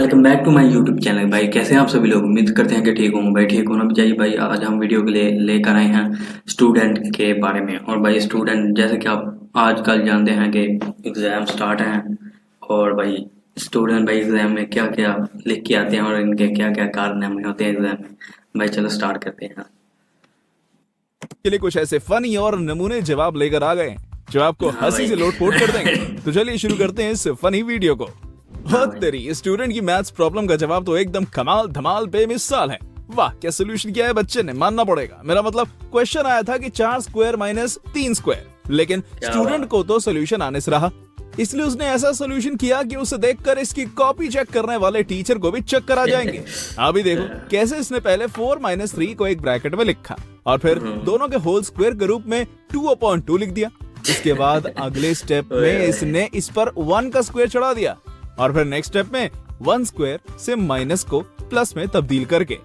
Welcome back to my YouTube channel. भाई कैसे हैं आप सभी लोग? उम्मीद करते हैं कि ठीक होंगे। भाई ठीक होना भी चाहिए। भाई आज हम वीडियो के लिए लेकर आए हैं स्टूडेंट के बारे में। और भाई स्टूडेंट जैसे कि आप आजकल जानते हैं कि एग्ज़ाम स्टार्ट हैं, और भाई स्टूडेंट भाई एग्ज़ाम में क्या क्या लिख के आते हैं और इनके क्या क्या कारनामे होते हैं एग्ज़ाम में। भाई चलो स्टार्ट करते हैं। के लिए कुछ ऐसे फनी और नमूने जवाब लेकर आ गए हैं जो आपको हाँ हंसी भाई। से लोटपोट कर देंगे। तो चलिए शुरू करते हैं इस फनी वीडियो को। हाँ बहुत तेरी स्टूडेंट की मैथ्स प्रॉब्लम का जवाब तो एकदम कमाल धमाल बेमिसाल है। वाह क्या सोल्यूशन किया है बच्चे ने, मानना पड़ेगा। मेरा मतलब क्वेश्चन आया था कि 4 स्क्वायर माइनस 3 स्क्वायर, लेकिन स्टूडेंट को तो सोल्यूशन आने से रहा, इसलिए उसने ऐसा सोल्यूशन किया कि उसे देखकर इसकी कॉपी चेक करने वाले टीचर को भी चक्कर आ जाएंगे। अभी देखो कैसे इसने पहले 4 माइनस 3 को एक ब्रैकेट में लिखा और फिर दोनों के होल स्क्वायर के रूप में 2/2 लिख दिया। इसके बाद अगले स्टेप में इसने इस पर 1 का स्क्वायर चढ़ा दिया और फिर नेक्स्ट स्टेप में 1 स्क्वायर से माइनस को प्लस में तब्दील करके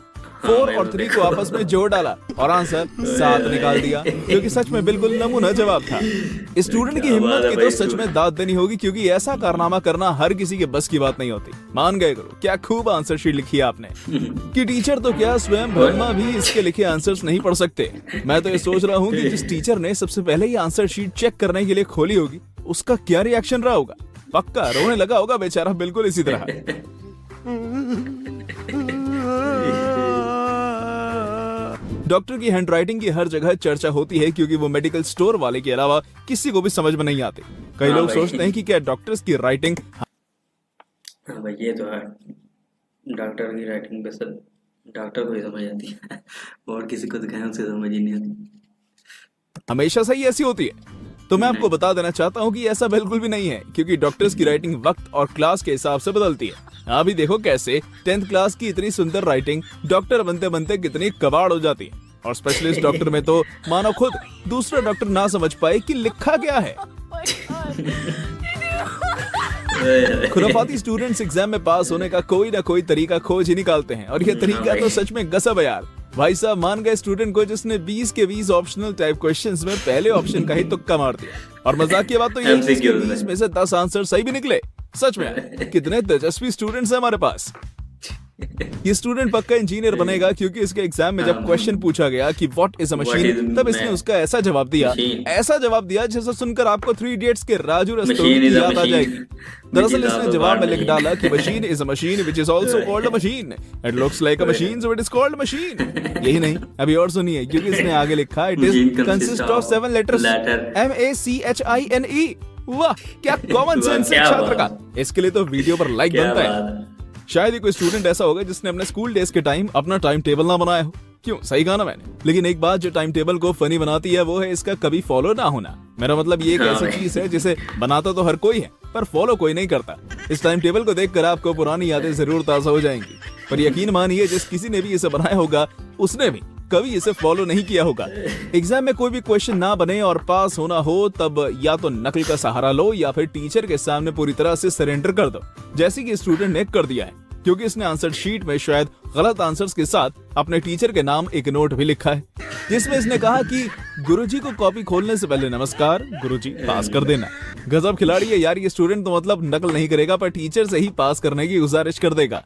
4 और 3 को आपस में जोड़ डाला और आंसर 7 निकाल दिया, जो कि सच में बिल्कुल नमूना जवाब था। स्टूडेंट की हिम्मत की तो सच में दाद देनी होगी, क्योंकि ऐसा कारनामा करना हर किसी के बस की बात नहीं होती। मान गए गुरु, क्या खूब आंसर शीट लिखी है आपने कि टीचर तो क्या स्वयं ब्रह्मा भी इसके लिखे आंसर्स नहीं पढ़ सकते। मैं तो ये सोच रहा हूँ कि जिस टीचर ने सबसे पहले ये आंसर शीट चेक करने के लिए खोली होगी उसका क्या रिएक्शन रहा होगा। पक्का रोने लगा होगा बेचारा, बिल्कुल इसी तरह। डॉक्टर की हैंडराइटिंग की हर जगह चर्चा होती है, क्योंकि वो मेडिकल स्टोर वाले के अलावा किसी को भी समझ में नहीं आती। कई लोग सोचते हैं कि क्या डॉक्टर्स की राइटिंग हाँ भाई ये तो है, डॉक्टर की राइटिंग पे सब डॉक्टर को ही समझ आती है और किसी को दिखाएं उसे समझ ही नहीं आती। हमेशा सही ऐसी होती है। तो मैं आपको बता देना चाहता हूँ कि ऐसा बिल्कुल भी नहीं है, क्योंकि डॉक्टर्स की राइटिंग वक्त और क्लास के हिसाब से बदलती है। अभी देखो कैसे 10th क्लास की इतनी सुंदर राइटिंग डॉक्टर बनते बनते कितनी कबाड़ हो जाती है। और स्पेशलिस्ट डॉक्टर में तो मानो खुद दूसरा डॉक्टर ना समझ पाए कि लिखा क्या है। खुराफाती स्टूडेंट्स एग्जाम में पास होने का कोई ना कोई तरीका खोज ही निकालते हैं, और ये तरीका तो सच में गजब है यार। भाई साहब मान गए स्टूडेंट को जिसने 20 के 20 ऑप्शनल टाइप क्वेश्चंस में पहले ऑप्शन का ही तुक्का मार दिया। और मजाक की बात तो ये है कि इसके 20 में से 10 आंसर सही भी निकले। सच में यार, कितने तेजस्वी स्टूडेंट्स हैं हमारे पास। ये स्टूडेंट पक्का इंजीनियर बनेगा, क्योंकि इसके एग्जाम में जब क्वेश्चन पूछा गया कि व्हाट इज अ मशीन, तब इसने उसका ऐसा जवाब दिया जिसे सुनकर आपको 3 इडियट्स के राजू रस्तोगी की याद आ जाएगी। दरअसल इसने जवाब में लिख डाला कि machine is a machine which is also called a machine, it looks like a machine so it is called machine. यही नहीं, अभी और सुनिए, क्योंकि इसने आगे लिखा it is consist of 7 letters MACHINE। वाह क्या कॉमन सेंस है छात्र का। इसके लिए तो वीडियो पर लाइक बनता है। शायद ही कोई स्टूडेंट ऐसा होगा जिसने अपने स्कूल डेज के टाइम अपना टाइम टेबल ना बनाया हो। क्यों, सही कहा ना मैंने। लेकिन एक बात जो टाइम टेबल को फनी बनाती है वो है इसका कभी फॉलो ना होना। मेरा मतलब ये एक ऐसी चीज है जिसे बनाता तो हर कोई है पर फॉलो कोई नहीं करता। इस टाइम टेबल को देखकर आपको पुरानी यादें जरूर ताजा हो जाएंगी, पर यकीन मानिए जिस किसी ने भी इसे बनाया होगा उसने भी कभी इसे फॉलो नहीं किया होगा। एग्जाम में कोई भी क्वेश्चन ना बने और पास होना हो, तब या तो नकल का सहारा लो या फिर टीचर के सामने पूरी तरह से सरेंडर कर दो, जैसे कि स्टूडेंट ने कर दिया है। क्योंकि इसने आंसर शीट में शायद गलत आंसर्स के साथ अपने टीचर के नाम एक नोट भी लिखा है, जिसमें इसने कहा कि गुरुजी को कॉपी खोलने से पहले नमस्कार गुरुजी, पास कर देना। गजब खिलाड़ी है यार ये स्टूडेंट, तो मतलब नकल नहीं करेगा पर टीचर से ही पास करने की गुजारिश कर देगा।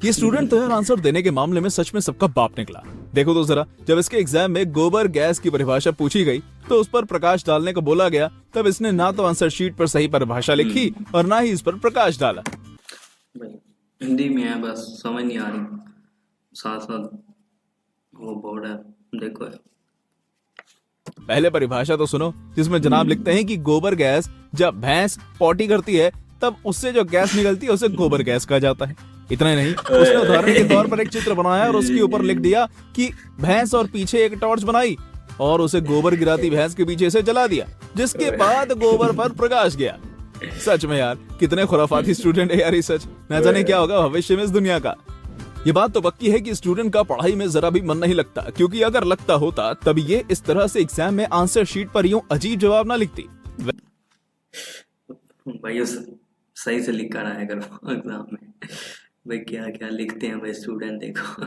ये स्टूडेंट तो यार आंसर देने के मामले में सच में सबका बाप निकला। देखो तो जरा, जब इसके एग्जाम में गोबर गैस की परिभाषा पूछी गई तो उस पर प्रकाश डालने को बोला गया, तब इसने ना तो आंसर शीट पर सही परिभाषा लिखी और ना ही इस पर प्रकाश डाला। हिंदी में है बस समझ नहीं आ रही, साथ साथ वो बोर्ड है देखो। पहले परिभाषा तो सुनो, जिसमें जनाब लिखते हैं कि गोबर गैस जब भैंस पॉटी करती है तब उससे जो गैस निकलती है उसे गोबर गैस कहा जाता है। इतना ही नहीं, उसने उदाहरण के तौर पर एक चित्र बनाया और उसके ऊपर लिख दिया कि भैंस और पीछे एक टॉर्च बनाई और उसे गोबर गिराती भैंस के पीछे से जला दिया, जिसके बाद गोबर पर प्रकाश गया। सच में यार कितने खुराफाती स्टूडेंट है यार, ये सच न जाने क्या होगा भविष्य में इस दुनिया का। ये बात तो पक्की है कि स्टूडेंट का पढ़ाई में जरा भी मन नहीं लगता, क्योंकि अगर लगता होता तब ये इस तरह से एग्जाम में आंसर शीट पर यूं अजीब जवाब ना लिखती। भाई उस सही से लिख कर आया करो एग्जाम में। भाई क्या क्या लिखते हैं भाई स्टूडेंट, देखो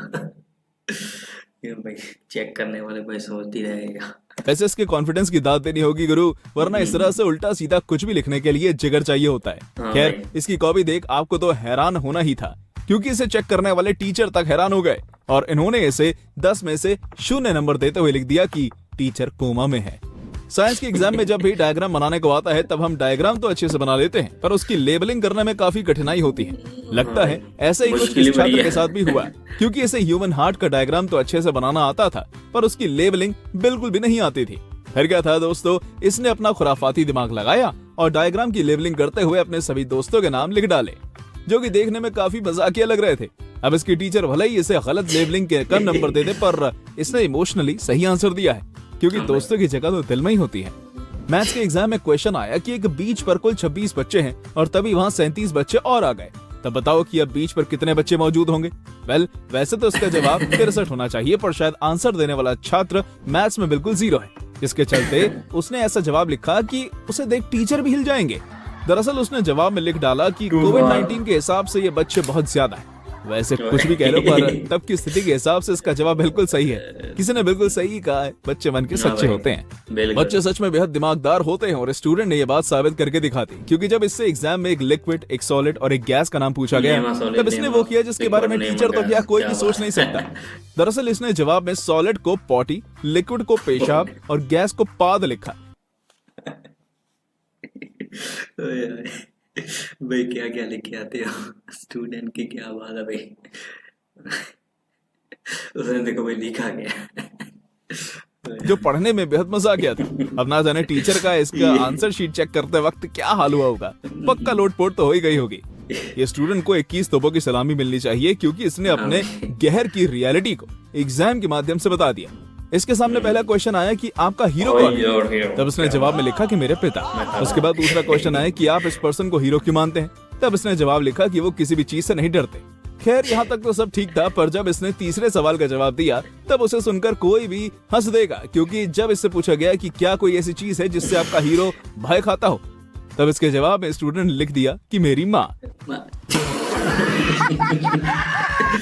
ये भाई चेक करने वाले भाई सोचती रहेगा। वैसे इसके कॉन्फिडेंस की दाद देनी होगी गुरु, वरना इस तरह से उल्टा सीधा कुछ भी लिखने के लिए जिगर चाहिए होता है। खैर इसकी कॉपी देख आपको तो हैरान होना ही था। क्योंकि इसे चेक करने वाले टीचर तक हैरान हो गए और इन्होंने इसे 10 में से 0 नंबर देते हुए लिख दिया कि टीचर कोमा में है। साइंस के एग्जाम में जब भी डायग्राम बनाने को आता है तब हम डायग्राम तो अच्छे से बना लेते हैं, पर उसकी लेबलिंग करने में काफी कठिनाई होती है। लगता है ऐसा ही कुछ इस छात्र के साथ भी हुआ, क्योंकि इसे ह्यूमन हार्ट का डायग्राम तो अच्छे से बनाना आता था, पर उसकी लेबलिंग बिल्कुल भी नहीं आती थी। फिर क्या था दोस्तों, इसने अपना खुराफाती दिमाग लगाया और डायग्राम की लेबलिंग करते हुए अपने सभी दोस्तों के नाम लिख डाले, जो कि देखने में काफी मजाकिया लग रहे थे। अब इसकी टीचर भले ही इसे गलत लेबलिंग के कम नंबर दे दे, पर इसने इमोशनली सही आंसर दिया है, क्योंकि दोस्तों की जगह तो दिल में ही होती है। मैथ्स के एग्जाम में क्वेश्चन आया कि एक बीच पर कुल 26 बच्चे हैं और तभी वहाँ 37 बच्चे और आ गए। तब बताओ कि अब बीच पर कितने बच्चे मौजूद होंगे? वैसे तो इसका जवाब 63 होना चाहिए, पर शायद आंसर देने वाला छात्र मैथ्स में बिल्कुल 0 है, जिसके चलते उसने ऐसा जवाब लिखा कि उसे देख टीचर भी हिल जाएंगे। दरअसल उसने जवाब में लिख डाला कि कोविड-19 के हिसाब से ये बच्चे बहुत ज्यादा हैं। वैसे कुछ भी कह लो, पर तब की स्थिति के हिसाब से इसका जवाब बिल्कुल सही है। किसी ने बिल्कुल सही कहा है, बच्चे मन के सच्चे होते हैं। बच्चे सच में बेहद दिमागदार होते हैं और स्टूडेंट ने ये बात साबित करके दिखाती, क्योंकि जब इससे एग्जाम में एक लिक्विड, एक सॉलिड और एक गैस का नाम पूछा गया, तब इसने वो किया जिसके बारे में टीचर तो क्या कोई भी सोच नहीं सकता। दरअसल इसने जवाब में सॉलिड को पॉटी, लिक्विड को पेशाब और गैस को पाद लिखा। भाई क्या क्या लेके आते हो स्टूडेंट की, क्या बात है भाई। उसने देखो भाई लिखा गया जो पढ़ने में बेहद मजा आ गया था। अब ना जाने टीचर का इसका आंसर शीट चेक करते वक्त क्या हाल हुआ होगा। पक्का लोटपोट तो हो ही गई होगी। ये स्टूडेंट को 21 तोपों की सलामी मिलनी चाहिए, क्योंकि इसने अपने गहर की रियलिटी को एग्जाम के माध्यम से बता दिया। इसके सामने पहला क्वेश्चन आया कि आपका हीरो कौन है? तब इसने जवाब में लिखा कि मेरे पिता। उसके बाद दूसरा क्वेश्चन आया कि आप इस पर्सन को हीरो क्यों मानते हैं? तब इसने जवाब लिखा कि वो किसी भी चीज से नहीं डरते। खैर यहाँ तक तो सब ठीक था, पर जब इसने तीसरे सवाल का जवाब दिया तब उसे सुनकर कोई भी हंस देगा, क्योंकि जब इससे पूछा गया कि क्या कोई ऐसी चीज है जिससे आपका हीरो भय खाता हो, तब इसके जवाब में स्टूडेंट ने लिख दिया कि मेरी माँ।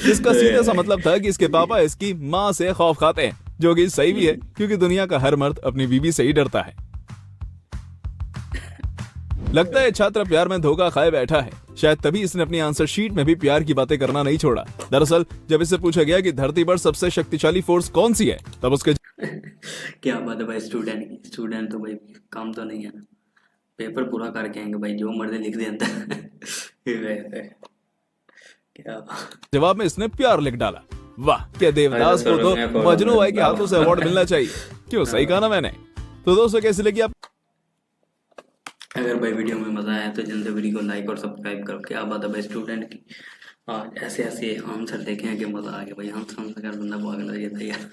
इसका सीधा सा मतलब था कि इसके पापा इसकी माँ से खौफ खाते हैं, जो कि सही भी है, क्योंकि दुनिया का हर मर्द अपनी बीवी से ही डरता है। लगता है छात्र प्यार में धोखा खाए बैठा है, शायद तभी इसने अपनी आंसर शीट में भी प्यार की बातें करना नहीं छोड़ा। दरअसल जब इससे पूछा गया कि धरती पर सबसे शक्तिशाली फोर्स कौन सी है, तब उसके क्या बात है भाई, स्टूडेंट तो भाई काम तो नहीं है ना, पेपर पूरा करके आएंगे भाई, जो मर्जी लिख देता क्या जवाब में इसने प्यार लिख डाला। वाह, क्या देवदास को तो मजनू भाई के हाथों से अवार्ड मिलना चाहिए। क्यों, सही कहा ना मैंने? तो दोस्तों कैसी लगी आप? अगर भाई वीडियो में मजा आया तो जल्दी वीडियो को लाइक और सब्सक्राइब करो। क्या बात है भाई स्टूडेंट की, आज ऐसे ऐसे आंसर देखें कि मजा आ गया भाई। आंसर कर बंदा पागल हो जाता है यार।